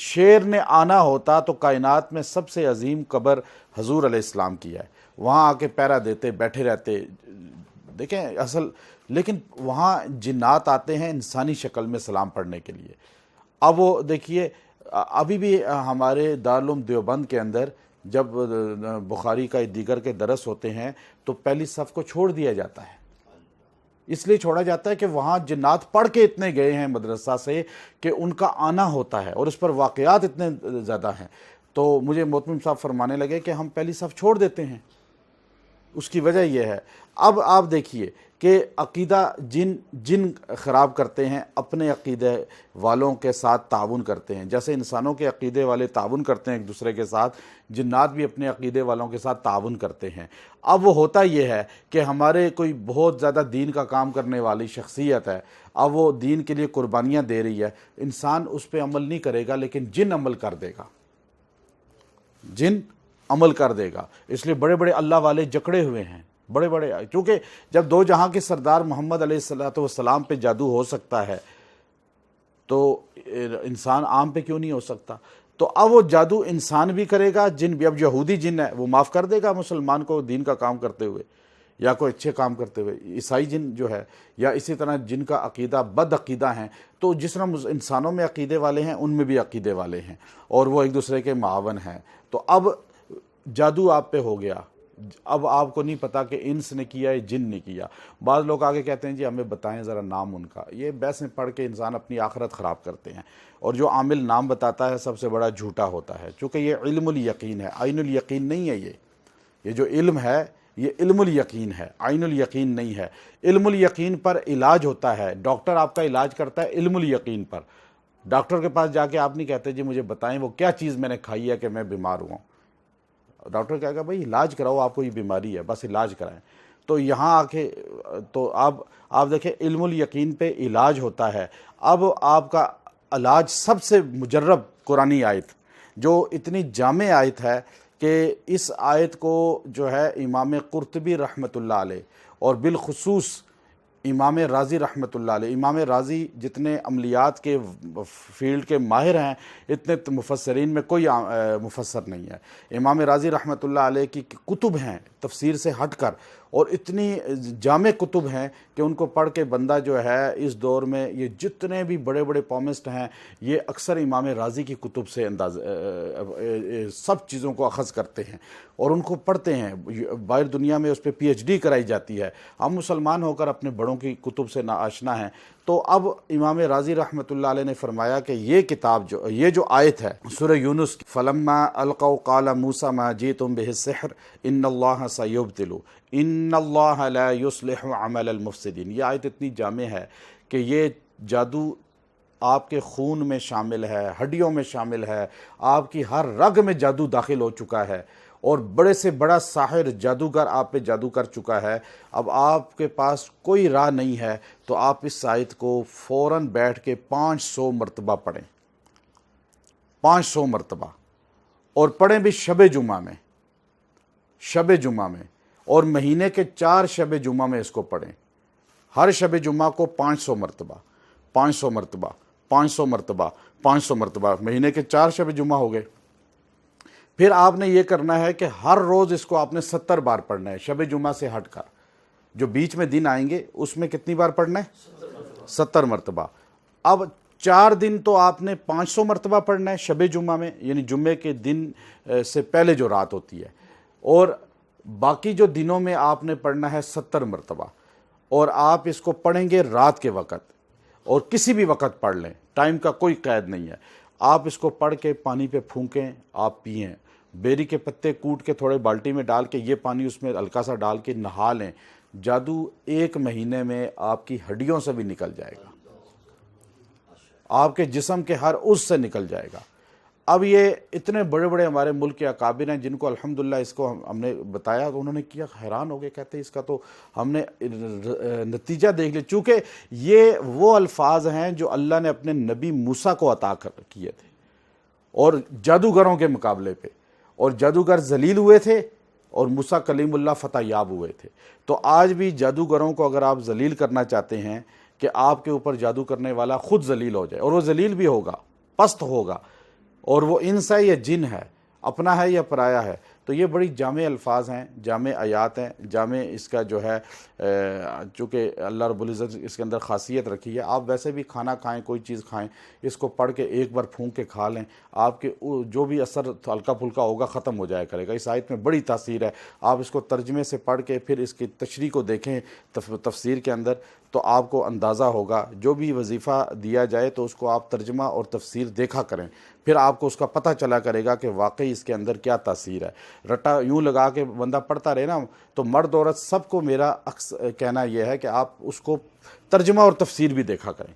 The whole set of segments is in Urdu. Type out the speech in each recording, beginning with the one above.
شیر نے آنا ہوتا تو کائنات میں سب سے عظیم قبر حضور علیہ السلام کی ہے، وہاں آ کے پہرا دیتے، بیٹھے رہتے، دیکھیں اصل، لیکن وہاں جنات آتے ہیں انسانی شکل میں سلام پڑھنے کے لیے۔ اب وہ دیکھیے ابھی بھی ہمارے دارالعلوم دیوبند کے اندر جب بخاری کا دیگر کے درس ہوتے ہیں تو پہلی صف کو چھوڑ دیا جاتا ہے، اس لیے چھوڑا جاتا ہے کہ وہاں جنات پڑھ کے اتنے گئے ہیں مدرسہ سے کہ ان کا آنا ہوتا ہے، اور اس پر واقعات اتنے زیادہ ہیں۔ تو مجھے محتمم صاحب فرمانے لگے کہ ہم پہلی صف چھوڑ دیتے ہیں، اس کی وجہ یہ ہے۔ اب آپ دیکھیے کہ عقیدہ جن خراب کرتے ہیں، اپنے عقیدے والوں کے ساتھ تعاون کرتے ہیں، جیسے انسانوں کے عقیدے والے تعاون کرتے ہیں ایک دوسرے کے ساتھ، جنات بھی اپنے عقیدے والوں کے ساتھ تعاون کرتے ہیں۔ اب وہ ہوتا یہ ہے کہ ہمارے کوئی بہت زیادہ دین کا کام کرنے والی شخصیت ہے، اب وہ دین کے لیے قربانیاں دے رہی ہے، انسان اس پہ عمل نہیں کرے گا لیکن جن عمل کر دے گا، جن عمل کر دے گا۔ اس لیے بڑے بڑے اللہ والے جکڑے ہوئے ہیں، بڑے بڑے، کیونکہ جب دو جہاں کے سردار محمد علیہ السلام پہ جادو ہو سکتا ہے تو انسان عام پہ کیوں نہیں ہو سکتا؟ تو اب وہ جادو انسان بھی کرے گا، جن بھی، اب یہودی جن ہے وہ معاف کر دے گا مسلمان کو دین کا کام کرتے ہوئے یا کوئی اچھے کام کرتے ہوئے، عیسائی جن جو ہے، یا اسی طرح جن کا عقیدہ بد عقیدہ ہیں، تو جس طرح انسانوں میں عقیدے والے ہیں ان میں بھی عقیدے والے ہیں، اور وہ ایک دوسرے کے معاون ہیں۔ تو اب جادو آپ پہ ہو گیا، اب آپ کو نہیں پتا کہ انس نے کیا ہے جن نے کیا۔ بعض لوگ آگے کہتے ہیں جی ہمیں بتائیں ذرا نام ان کا، یہ بحثیں پڑھ کے انسان اپنی آخرت خراب کرتے ہیں، اور جو عامل نام بتاتا ہے سب سے بڑا جھوٹا ہوتا ہے، چونکہ یہ علم الیقین ہے، عین الیقین نہیں ہے۔ یہ جو علم ہے یہ علم الیقین ہے، عین الیقین نہیں ہے۔ علم الیقین پر علاج ہوتا ہے، ڈاکٹر آپ کا علاج کرتا ہے علم الیقین پر۔ ڈاکٹر کے پاس جا کے آپ نہیں کہتے جی مجھے بتائیں وہ کیا چیز میں نے کھائی ہے کہ میں بیمار ہوا۔ ڈاکٹر کہے گا بھائی علاج کراؤ، آپ کو یہ بیماری ہے، بس علاج کرائیں۔ تو یہاں آ کے تو آپ دیکھیں علم الیقین پہ علاج ہوتا ہے۔ اب آپ کا علاج سب سے مجرب قرآنی آیت، جو اتنی جامع آیت ہے کہ اس آیت کو جو ہے امام قرطبی رحمۃ اللہ علیہ اور بالخصوص امام رازی رحمۃ اللہ علیہ، امام رازی جتنے عملیات کے فیلڈ کے ماہر ہیں اتنے مفسرین میں کوئی مفسر نہیں ہے۔ امام رازی رحمۃ اللہ علیہ کی کتب ہیں تفسیر سے ہٹ کر، اور اتنی جامع کتب ہیں کہ ان کو پڑھ کے بندہ جو ہے اس دور میں، یہ جتنے بھی بڑے بڑے پومسٹ ہیں یہ اکثر امام رازی کی کتب سے سب چیزوں کو اخذ کرتے ہیں اور ان کو پڑھتے ہیں۔ باہر دنیا میں اس پہ پی ایچ ڈی کرائی جاتی ہے، ہم مسلمان ہو کر اپنے بڑوں کی کتب سے ناآشنا ہیں۔ تو اب امام رازی رحمۃ اللہ علیہ نے فرمایا کہ یہ کتاب یہ جو آیت ہے سورہ یونس کی، فَلَمَّا أَلْقَوْا قَالَ مُوسَىٰ مَا جِئْتُم بِهِ السِّحْرُ إِنَّ اللَّهَ سَيُبْطِلُ إِنَّ اللَّهَ لَا يُصْلِحُ عَمَلَ الْمُفْسِدِينَ۔ یہ آیت اتنی جامع ہے کہ یہ جادو آپ کے خون میں شامل ہے، ہڈیوں میں شامل ہے، آپ کی ہر رگ میں جادو داخل ہو چکا ہے، اور بڑے سے بڑا ساحر جادوگر آپ پہ جادو کر چکا ہے۔ اب آپ کے پاس کوئی راہ نہیں ہے تو آپ اس آیت کو فوراً بیٹھ کے 500 مرتبہ پڑھیں، 500 مرتبہ، اور پڑھیں بھی شب جمعہ میں، شب جمعہ میں، اور مہینے کے 4 شب جمعہ میں اس کو پڑھیں۔ ہر شب جمعہ کو 500 مرتبہ، 500 مرتبہ، 500 مرتبہ، 500 مرتبہ، مہینے کے 4 شب جمعہ ہو گئے۔ پھر آپ نے یہ کرنا ہے کہ ہر روز اس کو آپ نے 70 بار پڑھنا ہے، شب جمعہ سے ہٹ کر جو بیچ میں دن آئیں گے اس میں کتنی بار پڑھنا ہے؟ 70 مرتبہ۔ اب 4 دن تو آپ نے 500 مرتبہ پڑھنا ہے شب جمعہ میں، یعنی جمعے کے دن سے پہلے جو رات ہوتی ہے، اور باقی جو دنوں میں آپ نے پڑھنا ہے 70 مرتبہ، اور آپ اس کو پڑھیں گے رات کے وقت، اور کسی بھی وقت پڑھ لیں، ٹائم کا کوئی قید نہیں ہے۔ آپ اس کو پڑھ کے پانی پہ پھونکیں، آپ پئیں، بیری کے پتے کوٹ کے تھوڑے بالٹی میں ڈال کے یہ پانی اس میں ہلکا سا ڈال کے نہا لیں، جادو 1 مہینے میں آپ کی ہڈیوں سے بھی نکل جائے گا، آپ کے جسم کے ہر عضو سے نکل جائے گا۔ اب یہ اتنے بڑے بڑے ہمارے ملک کے اکابر ہیں جن کو الحمدللہ اس کو ہم نے بتایا تو انہوں نے کیا، حیران ہو گئے، کہتے ہیں اس کا تو ہم نے نتیجہ دیکھ لیا، چونکہ یہ وہ الفاظ ہیں جو اللہ نے اپنے نبی موسیٰ کو عطا کیے تھے، اور جادوگروں کے مقابلے پہ، اور جادوگر ذلیل ہوئے تھے اور موسیٰ کلیم اللہ فتح یاب ہوئے تھے۔ تو آج بھی جادوگروں کو اگر آپ ذلیل کرنا چاہتے ہیں کہ آپ کے اوپر جادو کرنے والا خود ذلیل ہو جائے، اور وہ ذلیل بھی ہوگا، پست ہوگا، اور وہ انس ہے یا جن ہے، اپنا ہے یا پرایا ہے. تو یہ بڑی جامع الفاظ ہیں، جامع آیات ہیں، جامع اس کا جو ہے چونکہ اللہ رب العزت اس کے اندر خاصیت رکھی ہے. آپ ویسے بھی کھانا کھائیں، کوئی چیز کھائیں، اس کو پڑھ کے ایک بار پھونک کے کھا لیں، آپ کے جو بھی اثر ہلکا پھلکا ہوگا ختم ہو جایا کرے گا. اس آیت میں بڑی تاثیر ہے. آپ اس کو ترجمے سے پڑھ کے پھر اس کی تشریح کو دیکھیں تفسیر کے اندر، تو آپ کو اندازہ ہوگا. جو بھی وظیفہ دیا جائے تو اس کو آپ ترجمہ اور تفسیر دیکھا کریں، پھر آپ کو اس کا پتہ چلا کرے گا کہ واقعی اس کے اندر کیا تاثیر ہے. رٹا یوں لگا کے بندہ پڑھتا رہے نا، تو مرد عورت سب کو میرا کہنا یہ ہے کہ آپ اس کو ترجمہ اور تفسیر بھی دیکھا کریں.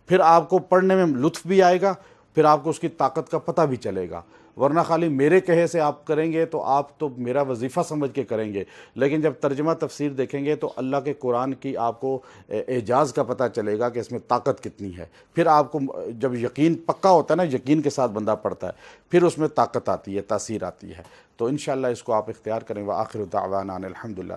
پھر آپ کو پڑھنے میں لطف بھی آئے گا، پھر آپ کو اس کی طاقت کا پتہ بھی چلے گا. ورنہ خالی میرے کہے سے آپ کریں گے تو آپ تو میرا وظیفہ سمجھ کے کریں گے، لیکن جب ترجمہ تفسیر دیکھیں گے تو اللہ کے قرآن کی آپ کو اعجاز کا پتہ چلے گا کہ اس میں طاقت کتنی ہے. پھر آپ کو جب یقین پکا ہوتا ہے نا، یقین کے ساتھ بندہ پڑھتا ہے، پھر اس میں طاقت آتی ہے، تاثیر آتی ہے. تو انشاءاللہ اس کو آپ اختیار کریں. وآخر دعوانا ان الحمدللہ.